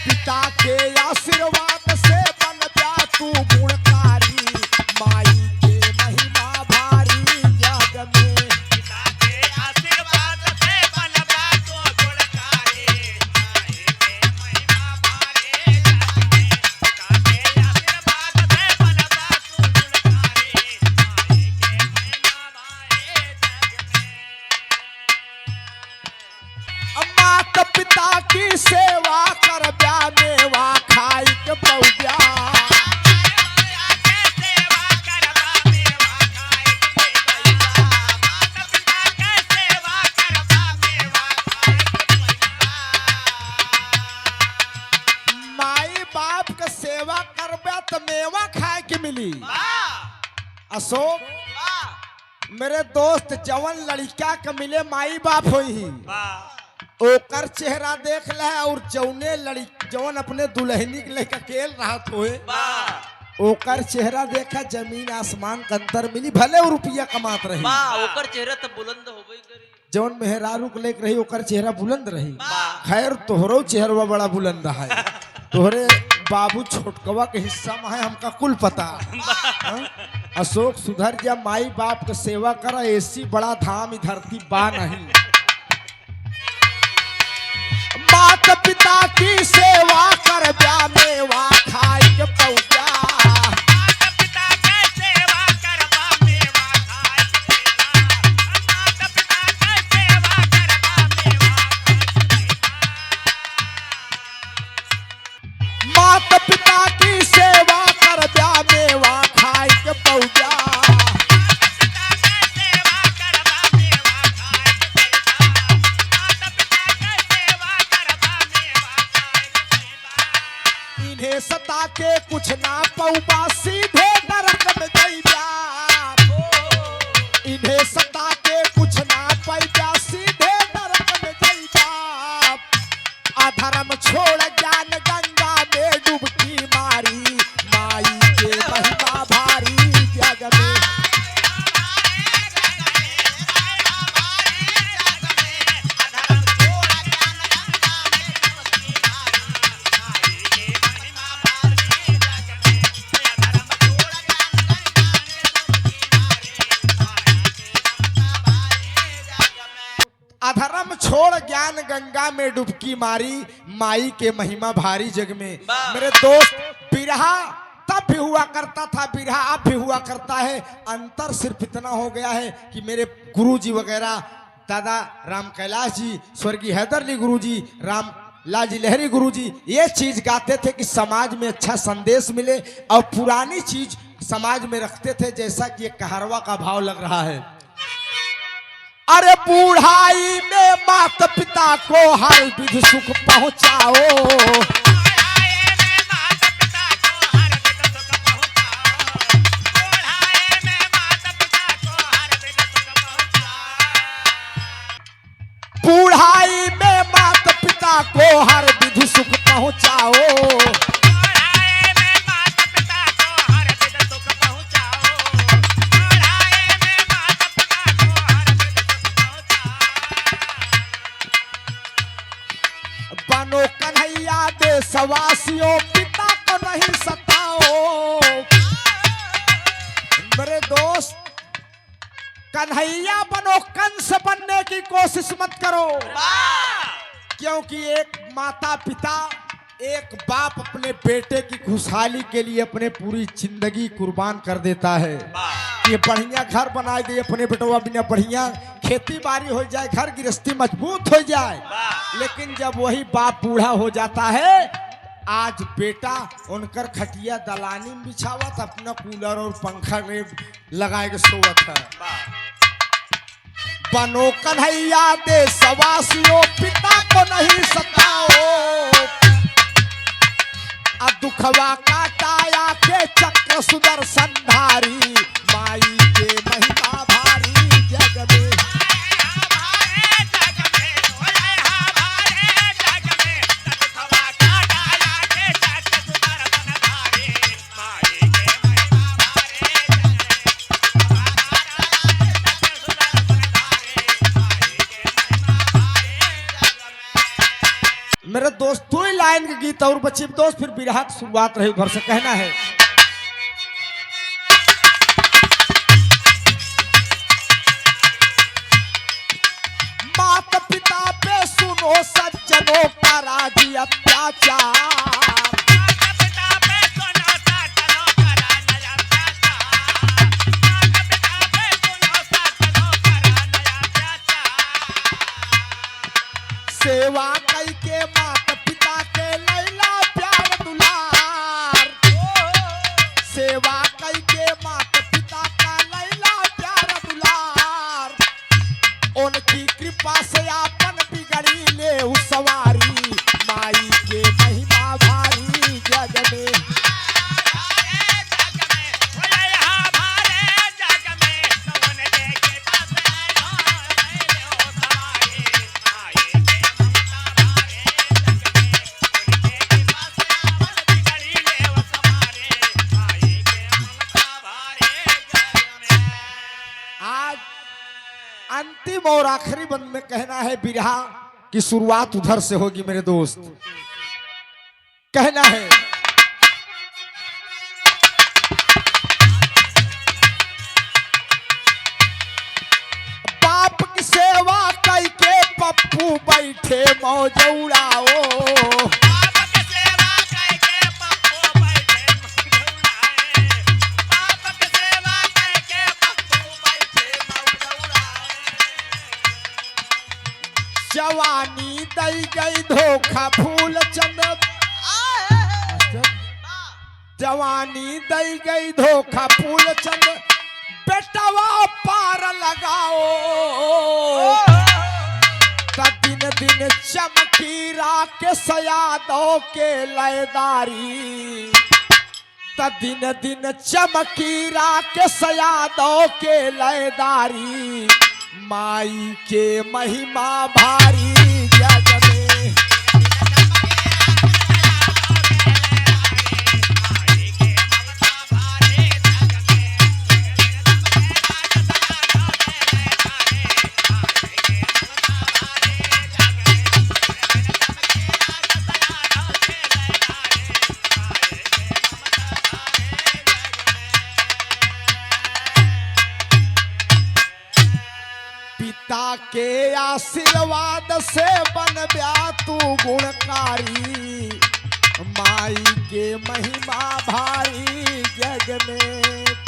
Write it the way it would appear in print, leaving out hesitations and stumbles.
पिता के आशीर्वाद से बन जा तू गुणकारी, माई के महिमा भारी जग में। पिता के आशीर्वाद से बन जा तू गुणकारी, माई के महिमा भारी जग में। पिता के आशीर्वाद से बन जा तू गुणकारी, माई के महिमा भारी जग में। मात पिता की सेवा कर ब्या मेवा खाई के पौजा। माई बाप के सेवा करबे तो मेवा खाए के मिली। अशोक मेरे दोस्त जवन लड़का के मिले माई बाप होई, ओकर चेहरा देख ले और जवन अपने दुल्हनी के लेकर केल रहत होए, ओकर चेहरा देखा जमीन आसमान के अंतर मिली। भले वो रुपया कमात रही, ओकर चेहरा तो बुलंद होबे करी। जवन मेहरारू के लेकर रही ओकर चेहरा बुलंद रही। खैर तोहरो चेहरा बड़ा बुलंद है, तोहरे बाबू छोटकवा के हिस्सा में है, हमका कुल पता। अशोक सुधर जा, माई बाप के सेवा करा, ऐसी बड़ा धाम ई धरती बा नहीं। माता पिता की सेवा कर ब्या मेवा खाई के पौजा। माता पिता के सेवा करबा मेवा खाए के पौजा। माता पिता के सेवा करबा मेवा खाए के पौजा। माता पिता की सेवा कर ब्या मेवा खाई के पौजा। इन्हें सता के कुछ ना पौबा सीधे नरक में जइबा। इन्हें सता के कुछ ना पैबा सीधे नरक में जइबा। अधर्म छोड़ ज्ञान गंगा में डुबकी मारी, माई के महिमा भारी जग में। अधर्म छोड़ ज्ञान गंगा में डुबकी मारी, माई के महिमा भारी जग में। मेरे दोस्त बिरहा तब भी हुआ करता था, बिरहा अब भी हुआ करता है। अंतर सिर्फ इतना हो गया है कि मेरे गुरुजी वगैरह दादा राम कैलाश जी, स्वर्गीय हैदर अली गुरुजी, राम लाजी लहरी गुरुजी ये चीज गाते थे कि समाज में अच्छा संदेश मिले और पुरानी चीज समाज में रखते थे, जैसा कि एक कहारवा का भाव लग रहा है। अरे बूढ़ाई में माता पिता को हर विधि सुख पहुंचाओ। बूढ़ाई में माता पिता को हर विधि सुख पहुंचाओ। बनो कन्हैया देशवासियों पिता को नहीं सताओ। मेरे दोस्त कन्हैया बनो, कंस बनने की कोशिश मत करो, क्योंकि एक माता पिता एक बाप अपने बेटे की खुशहाली के लिए अपने पूरी जिंदगी कुर्बान कर देता है। ये बढ़िया घर बना दे अपने बेटवा, बिना बढ़िया खेती बाड़ी हो जाए, घर गृहस्थी मजबूत हो जाए। लेकिन जब वही बाप बूढ़ा हो जाता है, आज बेटा उनकर खटिया दलानी में बिछावत, अपना कूलर और पंखा में लगाए के सोवत है। बनो कन्हैया देशवासियों पिता को नहीं सताओ। अब दुखवा काटाया के चक्र सुदर्शन धारी, माई के महिमा भारी जग में। मेरे दोस्त तू ही लाइन गीत और बच्चे दोस्त, फिर बिरहा की शुरुआत रही उधर से कहना है। माता पिता पे सुनो सज्जनों का राजी अत्याचार, सेवा कई के माता पिता के लैला प्यार दुलार, सेवा कई के माता पिता का लैला प्यार दुलार, उनकी कृपा से आपन बिगड़ी ले सवारी, माई के महिमा भारी जग में। अंतिम और आखिरी बंद में कहना है, बिरहा की शुरुआत उधर से होगी मेरे दोस्त। कहना है, बाप की सेवा कई के पप्पू बैठे मौज उड़ाओ, जवानी दई गई धोखा फूल चंद, जवानी दई गई धोखा फूल चंद, बेटवा पार लगाओ, दिन दिन चमकी राकेश यादव के लयदारी, दिन दिन चमकी राकेश यादव के लयदारी, माई के महिमा भारी जग में। पिता के आशीर्वाद से बन गया तू गुणकारी, माई के महिमा भारी जग में।